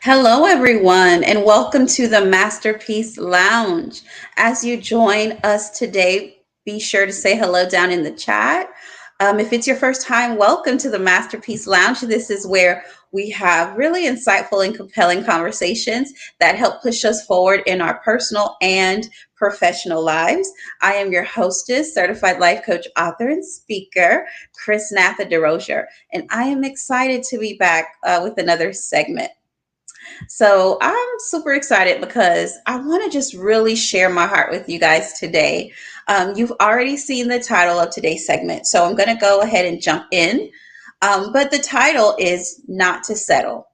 Hello, everyone, and welcome to the Masterpiece Lounge. As you join us today, be sure to say hello down in the chat. If it's your first time, welcome to the Masterpiece Lounge. This is where we have really insightful and compelling conversations that help push us forward in our personal and professional lives. I am your hostess, certified life coach, author, and speaker, Chrisnatha, and I am excited to be back with another segment. So I'm super excited because I want to just really share my heart with you guys today. You've already seen the title of today's segment, so I'm going to go ahead and jump in. But the title is Not to Settle.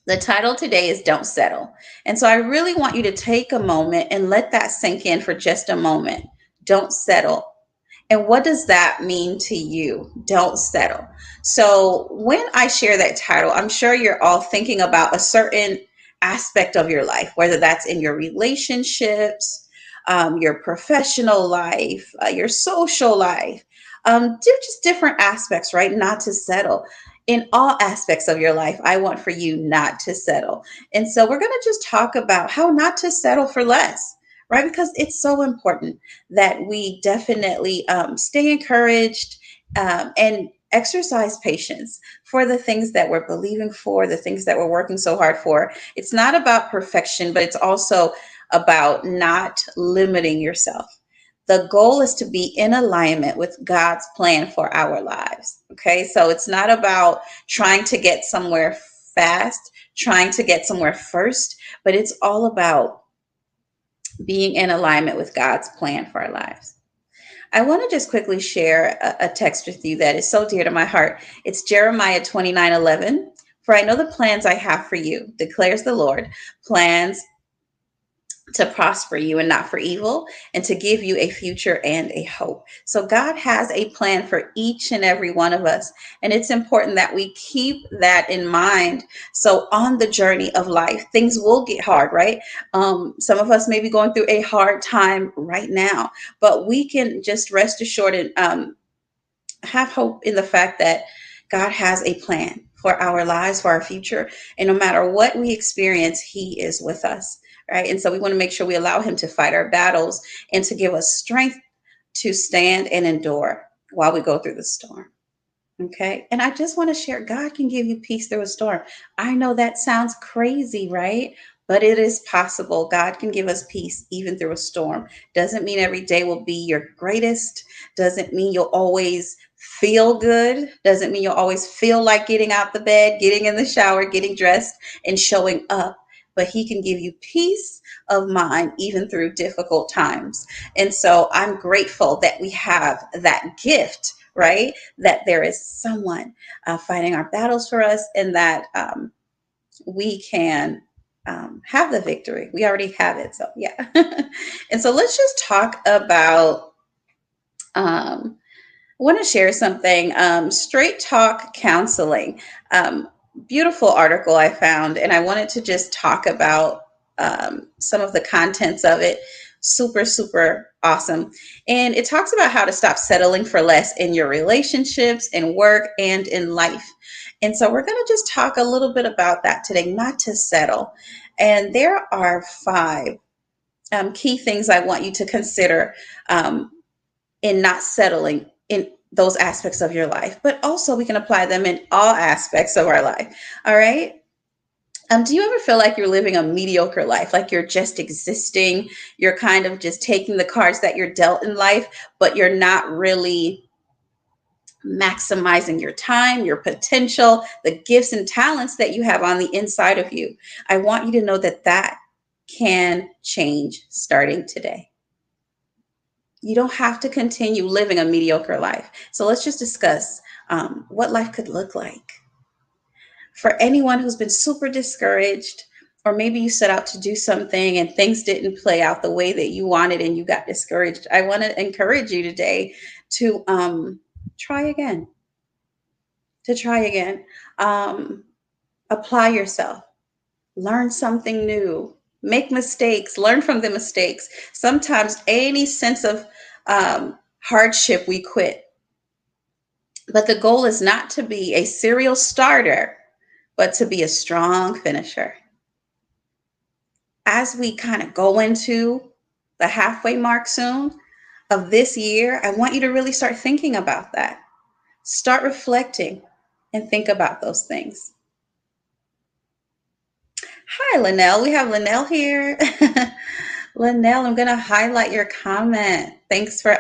The title today is Don't Settle. And so I really want you to take a moment and let that sink in for just a moment. Don't settle. And what does that mean to you? Don't settle. So, when I share that title, I'm sure you're all thinking about a certain aspect of your life, whether that's in your relationships, your professional life, your social life, just different aspects, right? Not to settle. In all aspects of your life, I want for you not to settle. And so, we're going to just talk about how not to settle for less, right? Because it's so important that we definitely stay encouraged and exercise patience for the things that we're believing for, the things that we're working so hard for. It's not about perfection, but it's also about not limiting yourself. The goal is to be in alignment with God's plan for our lives. Okay, so it's not about trying to get somewhere fast, trying to get somewhere first, but it's all about being in alignment with God's plan for our lives. I want to just quickly share a text with you that is so dear to my heart. It's Jeremiah 29:11. For I know the plans I have for you, declares the Lord, plans to prosper you and not for evil, and to give you a future and a hope. So God has a plan for each and every one of us. And it's important that we keep that in mind. So on the journey of life, things will get hard, right? Some of us may be going through a hard time right now, but we can just rest assured and have hope in the fact that God has a plan for our lives, for our future. And no matter what we experience, He is with us, right? And so we want to make sure we allow Him to fight our battles and to give us strength to stand and endure while we go through the storm. Okay. And I just want to share God can give you peace through a storm. I know that sounds crazy, right? But it is possible. God can give us peace even through a storm. Doesn't mean every day will be your greatest. Doesn't mean you'll always feel good. Doesn't mean you'll always feel like getting out the bed, getting in the shower, getting dressed, and showing up. But He can give you peace of mind even through difficult times. And so I'm grateful that we have that gift, right? That there is someone fighting our battles for us, and that we can have the victory. We already have it. So, yeah. And so let's just talk about. I want to share something. Straight Talk Counseling. Um, Beautiful article I found, and I wanted to just talk about some of the contents of it. Super, super awesome. And it talks about how to stop settling for less in your relationships, in work, and in life. And so we're going to just talk a little bit about that today, not to settle. And there are five key things I want you to consider um, in not settling in those aspects of your life, but also we can apply them in all aspects of our life. All right. Do you ever feel like you're living a mediocre life, like you're just existing? You're kind of just taking the cards that you're dealt in life, but you're not really maximizing your time, your potential, the gifts and talents that you have on the inside of you. I want you to know that that can change starting today. You don't have to continue living a mediocre life. So let's just discuss what life could look like. For anyone who's been super discouraged, or maybe you set out to do something and things didn't play out the way that you wanted and you got discouraged, I want to encourage you today to try again, to try again. Um, Apply yourself, learn something new, make mistakes, learn from the mistakes. Sometimes any sense of hardship, we quit. But the goal is not to be a serial starter, but to be a strong finisher. As we kind of go into the halfway mark soon of this year, I want you to really start thinking about that. Start reflecting and think about those things. Hi, Linnell. We have Linnell here. Linnell, I'm going to highlight your comment. Thanks for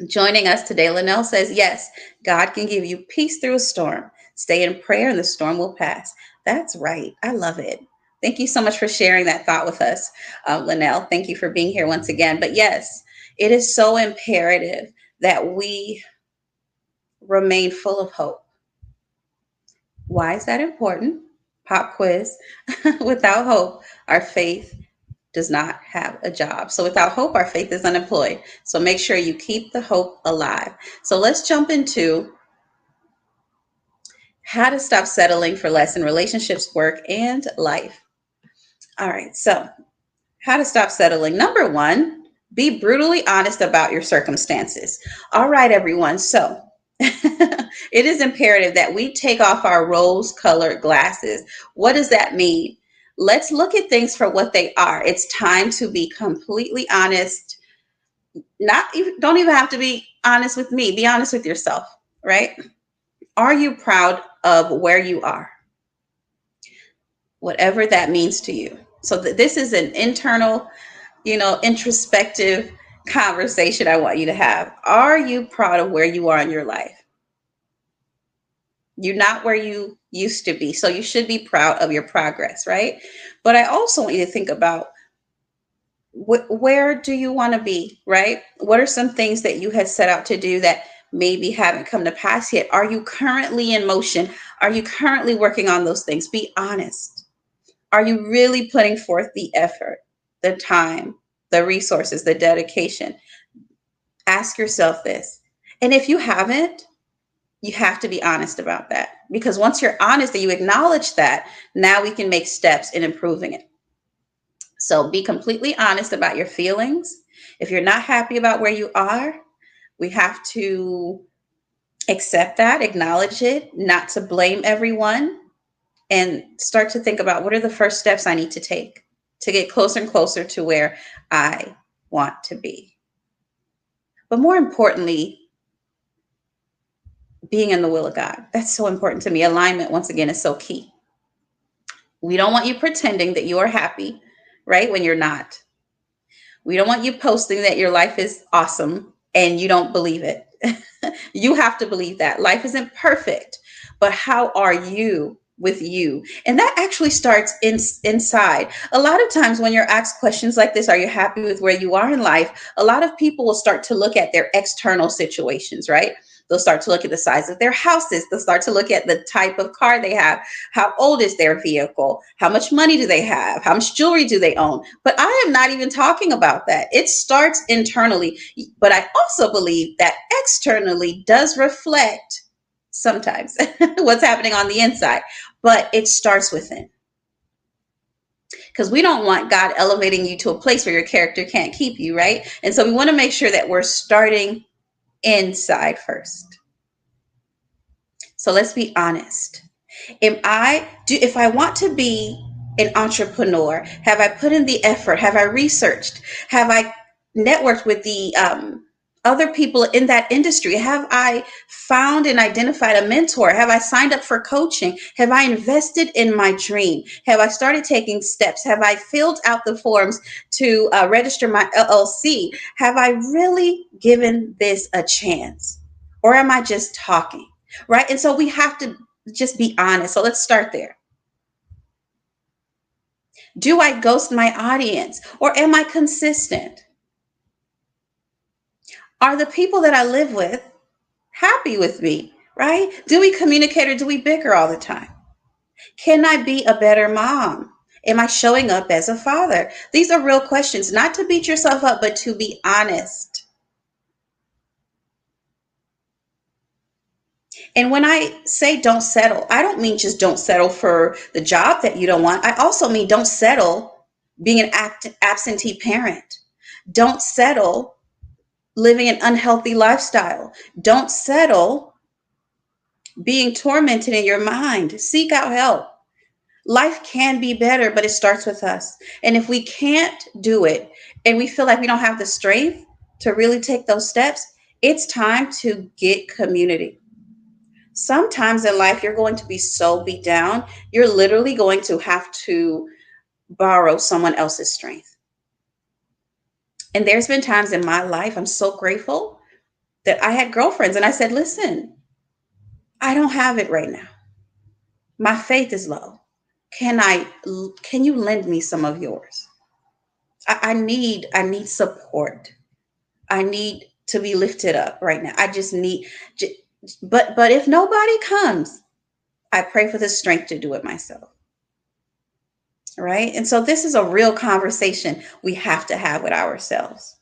joining us today. Linnell says, yes, God can give you peace through a storm. Stay in prayer and the storm will pass. That's right. I love it. Thank you so much for sharing that thought with us, Linnell. Thank you for being here once again. But yes, it is so imperative that we remain full of hope. Why is that important? Pop quiz. Without hope, our faith does not have a job. So without hope, our faith is unemployed. So make sure you keep the hope alive. So let's jump into how to stop settling for less in relationships, work, and life. All right. So how to stop settling. Number one, be brutally honest about your circumstances. All right, everyone. So it is imperative that we take off our rose colored glasses. What does that mean? Let's look at things for what they are. It's time to be completely honest. Not even, don't even have to be honest with me. Be honest with yourself, right? Are you proud of where you are? Whatever that means to you. So this is an internal, introspective conversation I want you to have. Are you proud of where you are in your life? You're not where you used to be. So you should be proud of your progress, right? But I also want you to think about where do you want to be, right? What are some things that you had set out to do that maybe haven't come to pass yet? Are you currently in motion? Are you currently working on those things? Be honest. Are you really putting forth the effort, the time, the resources, the dedication? Ask yourself this. And if you haven't, you have to be honest about that. Because once you're honest and you acknowledge that, now we can make steps in improving it. So be completely honest about your feelings. If you're not happy about where you are, we have to accept that, acknowledge it, not to blame everyone, and start to think about what are the first steps I need to take to get closer and closer to where I want to be. But more importantly, being in the will of God. That's so important to me. Alignment, once again, is so key. We don't want you pretending that you are happy, right? When you're not. We don't want you posting that your life is awesome and you don't believe it. You have to believe that. Life isn't perfect, but how are you with you? And that actually starts inside. A lot of times when you're asked questions like this, are you happy with where you are in life? A lot of people will start to look at their external situations, right? They'll start to look at the size of their houses. They'll start to look at the type of car they have. How old is their vehicle? How much money do they have? How much jewelry do they own? But I am not even talking about that. It starts internally. But I also believe that externally does reflect sometimes what's happening on the inside. But it starts within. Because we don't want God elevating you to a place where your character can't keep you, right? And so we want to make sure that we're starting inside first. So let's be honest. If I want to be an entrepreneur, have I put in the effort? Have I researched? Have I networked with the other people in that industry? Have I found and identified a mentor? Have I signed up for coaching? Have I invested in my dream? Have I started taking steps? Have I filled out the forms to register my LLC? Have I really given this a chance? Or am I just talking? Right? And so we have to just be honest. So let's start there. Do I ghost my audience or am I consistent? Are the people that I live with happy with me? Right? Do we communicate or do we bicker all the time? Can I be a better mom? Am I showing up as a father? These are real questions, not to beat yourself up, but to be honest. And when I say don't settle, I don't mean just don't settle for the job that you don't want. I also mean don't settle being an absentee parent. Don't settle living an unhealthy lifestyle. Don't settle being tormented in your mind, seek out help. Life can be better, but it starts with us. And if we can't do it and we feel like we don't have the strength to really take those steps, it's time to get community. Sometimes in life, you're going to be so beat down, you're literally going to have to borrow someone else's strength. And there's been times in my life, I'm so grateful that I had girlfriends and I said, listen, I don't have it right now. My faith is low. Can you lend me some of yours? I need support. I need to be lifted up right now. I just need, but if nobody comes, I pray for the strength to do it myself. Right. And so this is a real conversation we have to have with ourselves.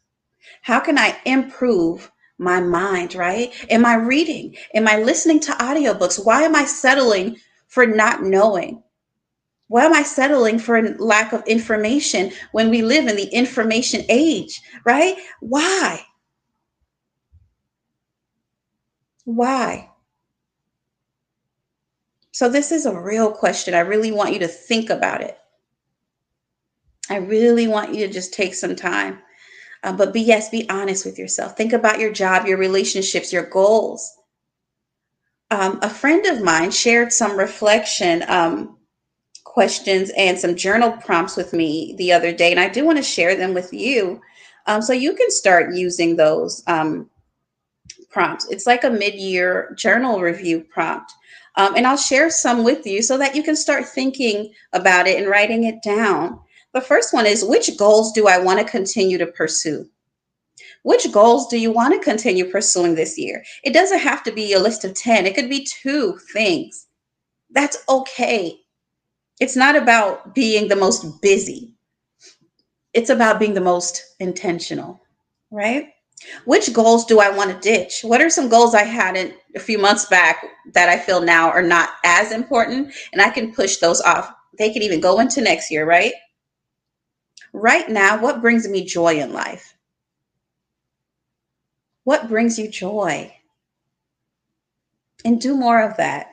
How can I improve my mind? Right. Am I reading? Am I listening to audiobooks? Why am I settling for not knowing? Why am I settling for a lack of information when we live in the information age? Right. Why? Why? So this is a real question. I really want you to think about it. I really want you to just take some time. But be honest with yourself. Think about your job, your relationships, your goals. A friend of mine shared some reflection questions and some journal prompts with me the other day, and I do want to share them with you, so you can start using those prompts. It's like a mid-year journal review prompt. And I'll share some with you so that you can start thinking about it and writing it down. The first one is, which goals do I want to continue to pursue? Which goals do you want to continue pursuing this year? It doesn't have to be a list of 10, it could be two things. That's okay. It's not about being the most busy, it's about being the most intentional, right? Which goals do I want to ditch? What are some goals I had a few months back that I feel now are not as important and I can push those off? They can even go into next year, right? Right now, what brings me joy in life? What brings you joy? And do more of that.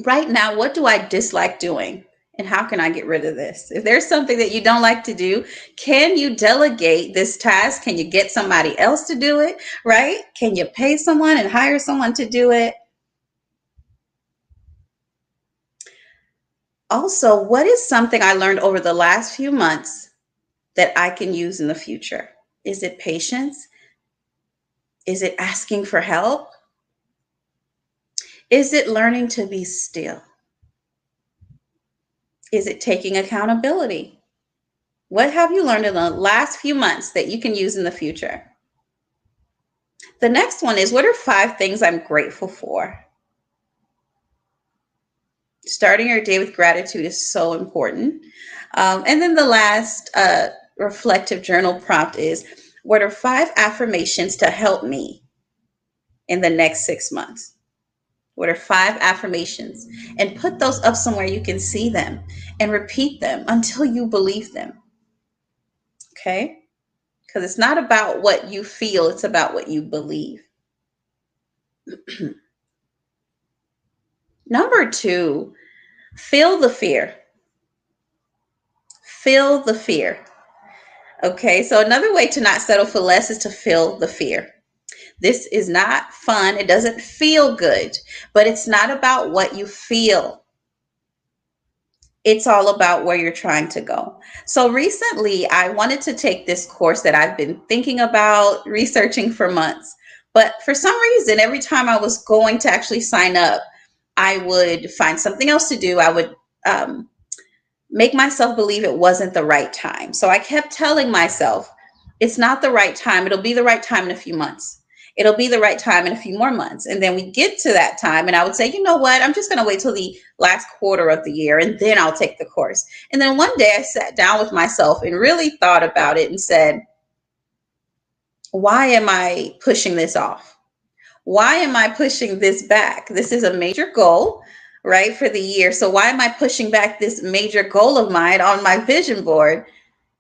Right now, what do I dislike doing? And how can I get rid of this? If there's something that you don't like to do, can you delegate this task? Can you get somebody else to do it? Right? Can you pay someone and hire someone to do it? Also, what is something I learned over the last few months that I can use in the future? Is it patience? Is it asking for help? Is it learning to be still? Is it taking accountability? What have you learned in the last few months that you can use in the future? The next one is, what are 5 things I'm grateful for? Starting your day with gratitude is so important. And then the last reflective journal prompt is, what are 5 affirmations to help me in the next 6 months? What are 5 affirmations? And put those up somewhere you can see them and repeat them until you believe them. Okay? Because it's not about what you feel, it's about what you believe. Number 2, feel the fear. Feel the fear. Okay, so another way to not settle for less is to feel the fear. This is not fun. It doesn't feel good, but it's not about what you feel. It's all about where you're trying to go. So recently, I wanted to take this course that I've been thinking about researching for months. But for some reason, every time I was going to actually sign up, I would find something else to do. I would make myself believe it wasn't the right time. So I kept telling myself, it's not the right time. It'll be the right time in a few months. It'll be the right time in a few more months. And then we get to that time, and I would say, you know what? I'm just going to wait till the last quarter of the year, and then I'll take the course. And then one day I sat down with myself and really thought about it and said, why am I pushing this off? Why am I pushing this back? This is a major goal, right, for the year. So why am I pushing back this major goal of mine on my vision board?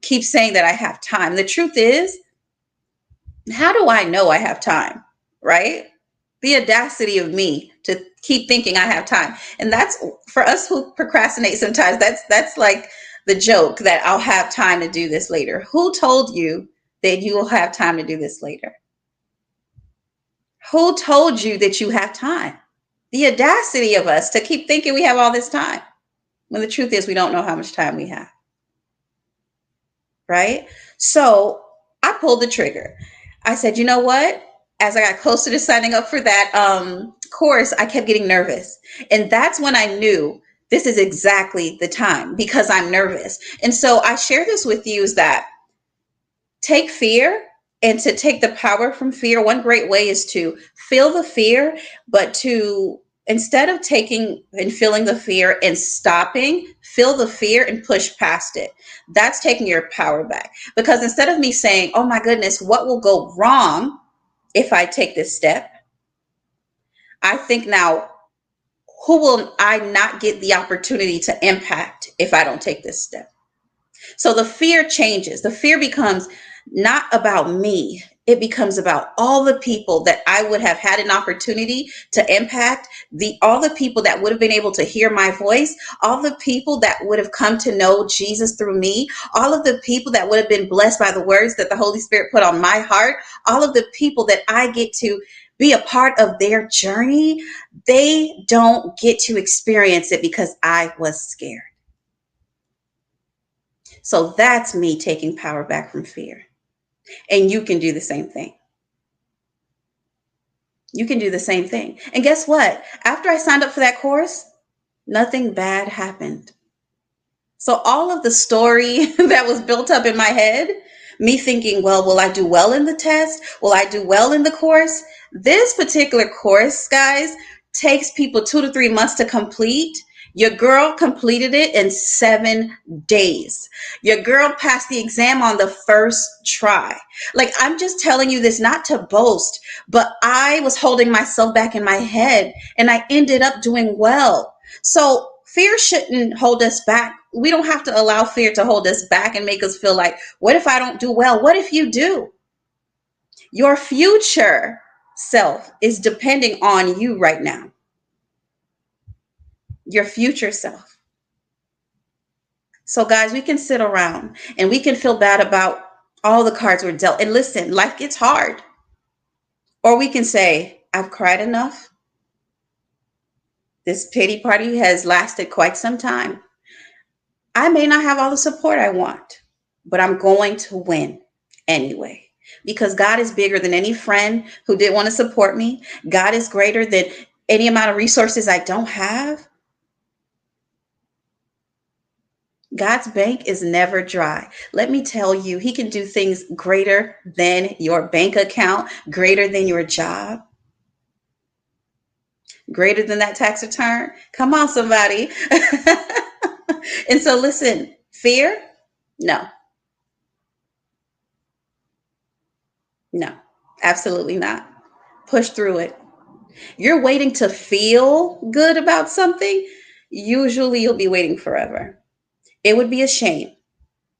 Keep saying that I have time. The truth is, how do I know I have time, right? The audacity of me to keep thinking I have time. And that's for us who procrastinate sometimes. That's like the joke that I'll have time to do this later. Who told you that you will have time to do this later? Who told you that you have time? The audacity of us to keep thinking we have all this time when the truth is we don't know how much time we have, right? So I pulled the trigger. I said, you know what? As I got closer to signing up for that course, I kept getting nervous. And that's when I knew this is exactly the time because I'm nervous. And so I share this with you is that take fear and to take the power from fear. One great way is to feel the fear, but to instead of taking and feeling the fear and stopping, feel the fear and push past it. That's taking your power back. Because instead of me saying, oh my goodness, what will go wrong if I take this step? I think now, who will I not get the opportunity to impact if I don't take this step? So the fear changes. The fear becomes not about me. It becomes about all the people that I would have had an opportunity to impact, the all the people that would have been able to hear my voice, all the people that would have come to know Jesus through me, all of the people that would have been blessed by the words that the Holy Spirit put on my heart, all of the people that I get to be a part of their journey. They don't get to experience it because I was scared. So that's me taking power back from fear. And you can do the same thing. You can do the same thing. And guess what? After I signed up for that course, nothing bad happened. So all of the story that was built up in my head, me thinking, well, will I do well in the test? Will I do well in the course? This particular course, guys, takes people 2 to 3 months to complete. Your girl completed it in 7 days. Your girl passed the exam on the first try. Like, I'm just telling you this not to boast, but I was holding myself back in my head and I ended up doing well. So fear shouldn't hold us back. We don't have to allow fear to hold us back and make us feel like, what if I don't do well? What if you do? Your future self is depending on you right now. Your future self. So, guys, we can sit around and we can feel bad about all the cards we're dealt. And listen, life gets hard. Or we can say, I've cried enough. This pity party has lasted quite some time. I may not have all the support I want, but I'm going to win anyway. Because God is bigger than any friend who didn't want to support me. God is greater than any amount of resources I don't have. God's bank is never dry. Let me tell you, He can do things greater than your bank account, greater than your job, greater than that tax return. Come on, somebody. And so, listen, fear? No, no, absolutely not. Push through it. You're waiting to feel good about something, usually you'll be waiting forever. It would be a shame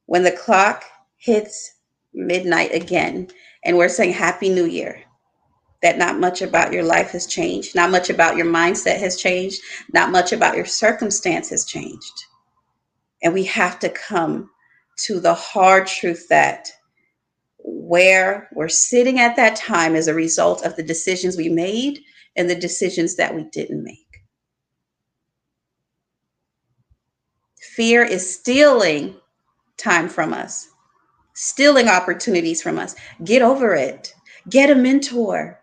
when the clock hits midnight again and we're saying Happy New Year, that not much about your life has changed, not much about your mindset has changed, not much about your circumstance has changed. And we have to come to the hard truth that where we're sitting at that time is a result of the decisions we made and the decisions that we didn't make. Fear is stealing time from us, stealing opportunities from us. Get over it. Get a mentor.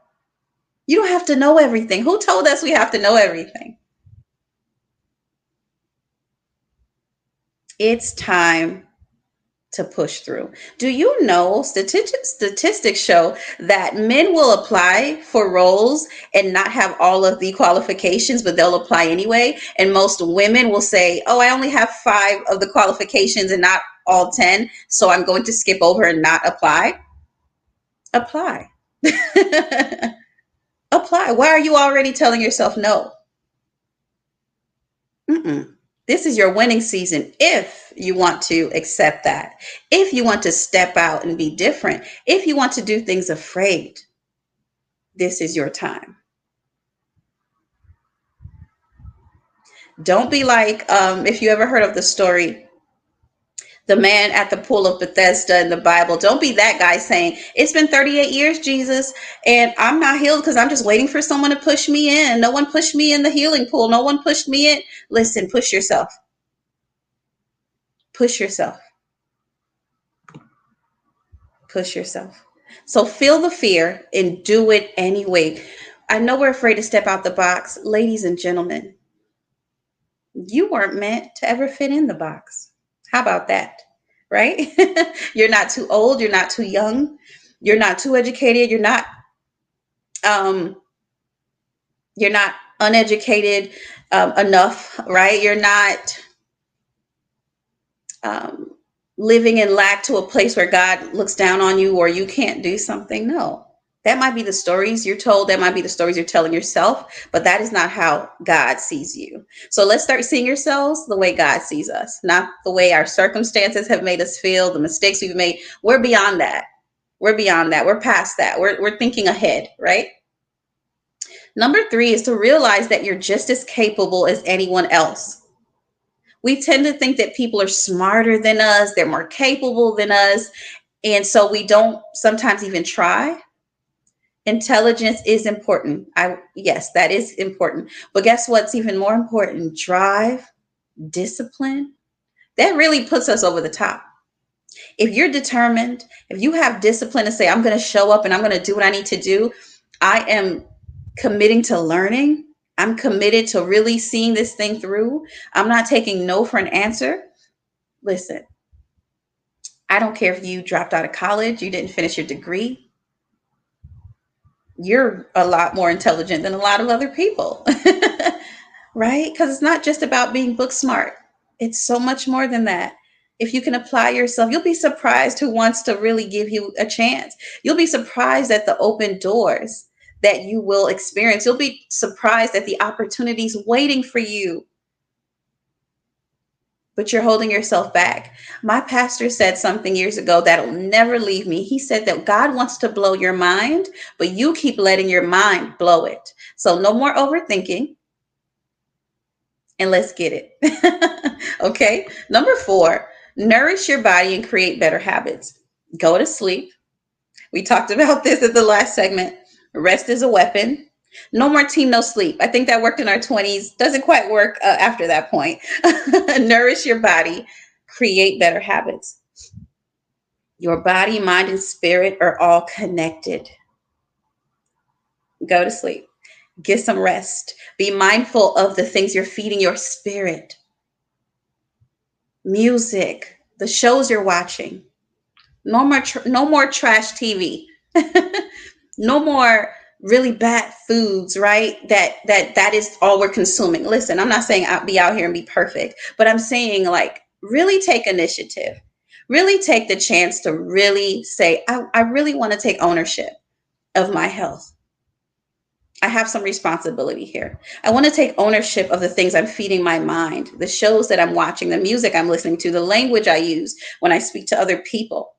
You don't have to know everything. Who told us we have to know everything? It's time to push through. Do you know statistics show that men will apply for roles and not have all of the qualifications, but they'll apply anyway? And most women will say, oh, I only have 5 of the qualifications and not all 10, so I'm going to skip over and not apply. Apply. Apply. Why are you already telling yourself no? Mm-mm. This is your winning season if you want to accept that. If you want to step out and be different. If you want to do things afraid, this is your time. Don't be like, if you ever heard of the story, the man at the pool of Bethesda in the Bible. Don't be that guy saying, it's been 38 years, Jesus, and I'm not healed because I'm just waiting for someone to push me in. No one pushed me in the healing pool. No one pushed me in. Listen, push yourself. Push yourself. Push yourself. So feel the fear and do it anyway. I know we're afraid to step out the box. Ladies and gentlemen, you weren't meant to ever fit in the box. How about that? Right? You're not too old. You're not too young. You're not too educated. Um, you're not uneducated enough, right? You're not um, living in lack to a place where God looks down on you or you can't do something. No, that might be the stories you're told. That might be the stories you're telling yourself, but that is not how God sees you. So let's start seeing ourselves the way God sees us, not the way our circumstances have made us feel, the mistakes we've made. We're beyond that. We're beyond that. We're past that. We're thinking ahead, right? Number three is to realize that you're just as capable as anyone else. We tend to think that people are smarter than us, they're more capable than us, and so we don't sometimes even try. Intelligence is important. I Yes, that is important. But guess what's even more important? Drive, discipline. That really puts us over the top. If you're determined, if you have discipline to say, I'm going to show up and I'm going to do what I need to do, I am committing to learning. I'm committed to really seeing this thing through. I'm not taking no for an answer. Listen, I don't care if you dropped out of college, you didn't finish your degree. You're a lot more intelligent than a lot of other people, right? Because it's not just about being book smart, it's so much more than that. If you can apply yourself, you'll be surprised who wants to really give you a chance. You'll be surprised at the open doors that you will experience. You'll be surprised at the opportunities waiting for you, but you're holding yourself back. My pastor said something years ago that'll never leave me. He said that God wants to blow your mind, but you keep letting your mind blow it. So no more overthinking and let's get it. Okay. Number four, nourish your body and create better habits. Go to sleep. We talked about this at the last segment. Rest is a weapon. No more team, no sleep. I think that worked in our 20s. Doesn't quite work after that point. Nourish your body, create better habits. Your body, mind, and spirit are all connected. Go to sleep. Get some rest. Be mindful of the things you're feeding your spirit. Music, the shows you're watching. No more trash TV. No more really bad foods, right? That is all we're consuming. Listen, I'm not saying I'll be out here and be perfect, but I'm saying like really take initiative. Really take the chance to really say, I really want to take ownership of my health. I have some responsibility here. I want to take ownership of the things I'm feeding my mind, the shows that I'm watching, the music I'm listening to, the language I use when I speak to other people.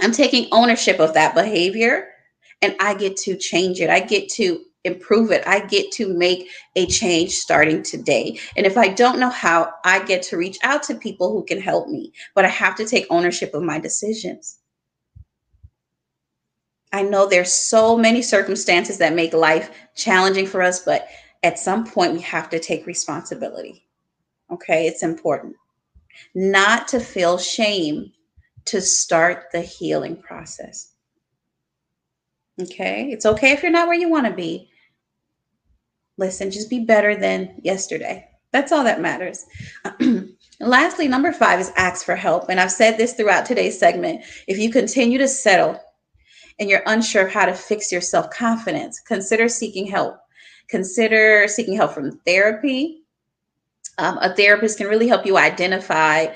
I'm taking ownership of that behavior and I get to change it. I get to improve it. I get to make a change starting today. And if I don't know how, I get to reach out to people who can help me, but I have to take ownership of my decisions. I know there's so many circumstances that make life challenging for us, but at some point we have to take responsibility. Okay, it's important not to feel shame to start the healing process. Okay, it's okay if you're not where you want to be. Listen, just be better than yesterday. That's all that matters. And lastly, number five is ask for help. And I've said this throughout today's segment. If you continue to settle and you're unsure of how to fix your self confidence, consider seeking help. Consider seeking help from therapy. A therapist can really help you identify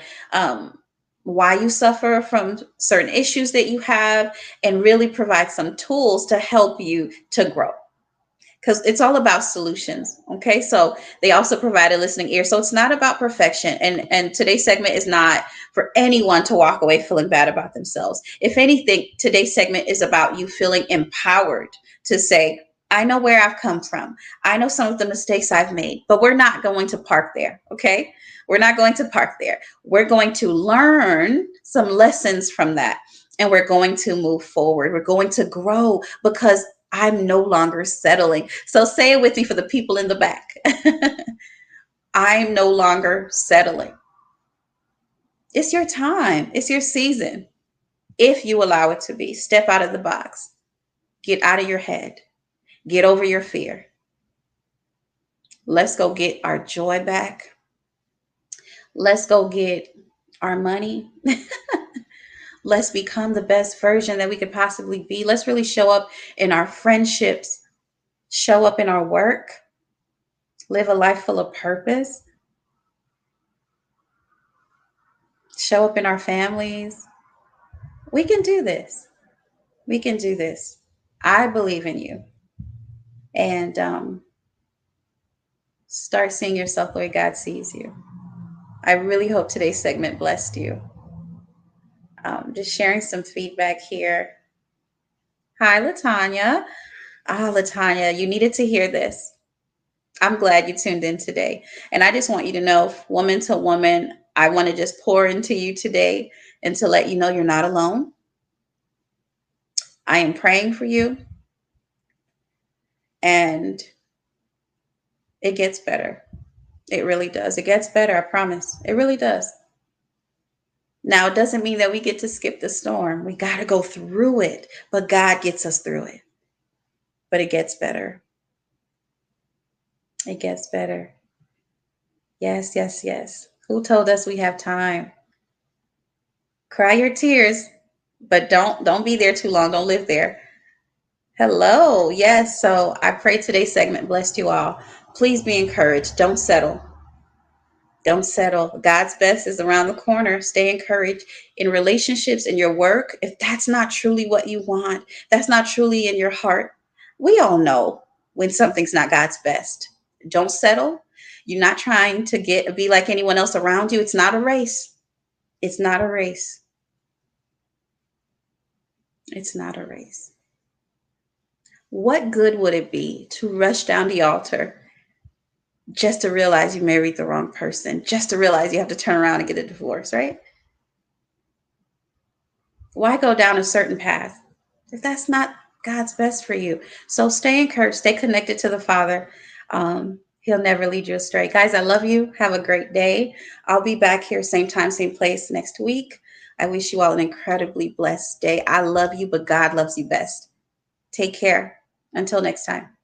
why you suffer from certain issues that you have and really provide some tools to help you to grow, because it's all about solutions. Okay, so they also provide a listening ear, so it's not about perfection, and today's segment is not for anyone to walk away feeling bad about themselves. If anything, today's segment is about you feeling empowered to say, I know where I've come from. I know some of the mistakes I've made, but we're not going to park there. Okay. We're not going to park there. We're going to learn some lessons from that, and we're going to move forward. We're going to grow because I'm no longer settling. So say it with me for the people in the back. I'm no longer settling. It's your time, it's your season. If you allow it to be, step out of the box, get out of your head, get over your fear. Let's go get our joy back. Let's go get our money. Let's become the best version that we could possibly be. Let's really show up in our friendships, show up in our work, live a life full of purpose, show up in our families. We can do this. We can do this. I believe in you. And start seeing yourself the way God sees you. I really hope today's segment blessed you. Just sharing some feedback here. Hi, Latanya. Latanya, you needed to hear this. I'm glad you tuned in today. And I just want you to know, woman to woman, I want to just pour into you today and to let you know you're not alone. I am praying for you, and it gets better. It really does. It gets better. I promise. It really does. Now, it doesn't mean that we get to skip the storm. We got to go through it, but God gets us through it. But it gets better. It gets better. Yes, yes, yes. Who told us we have time? Cry your tears, but don't be there too long. Don't live there. Hello. Yes, so I pray today's segment blessed you all. Please be encouraged. Don't settle. Don't settle. God's best is around the corner. Stay encouraged in relationships, in your work. If that's not truly what you want, that's not truly in your heart. We all know when something's not God's best. Don't settle. You're not trying to be like anyone else around you. It's not a race. It's not a race. It's not a race. What good would it be to rush down the altar just to realize you married the wrong person, just to realize you have to turn around and get a divorce, right? Why go down a certain path if that's not God's best for you? So stay encouraged, stay connected to the Father. He'll never lead you astray. Guys, I love you. Have a great day. I'll be back here, same time, same place next week. I wish you all an incredibly blessed day. I love you, but God loves you best. Take care. Until next time.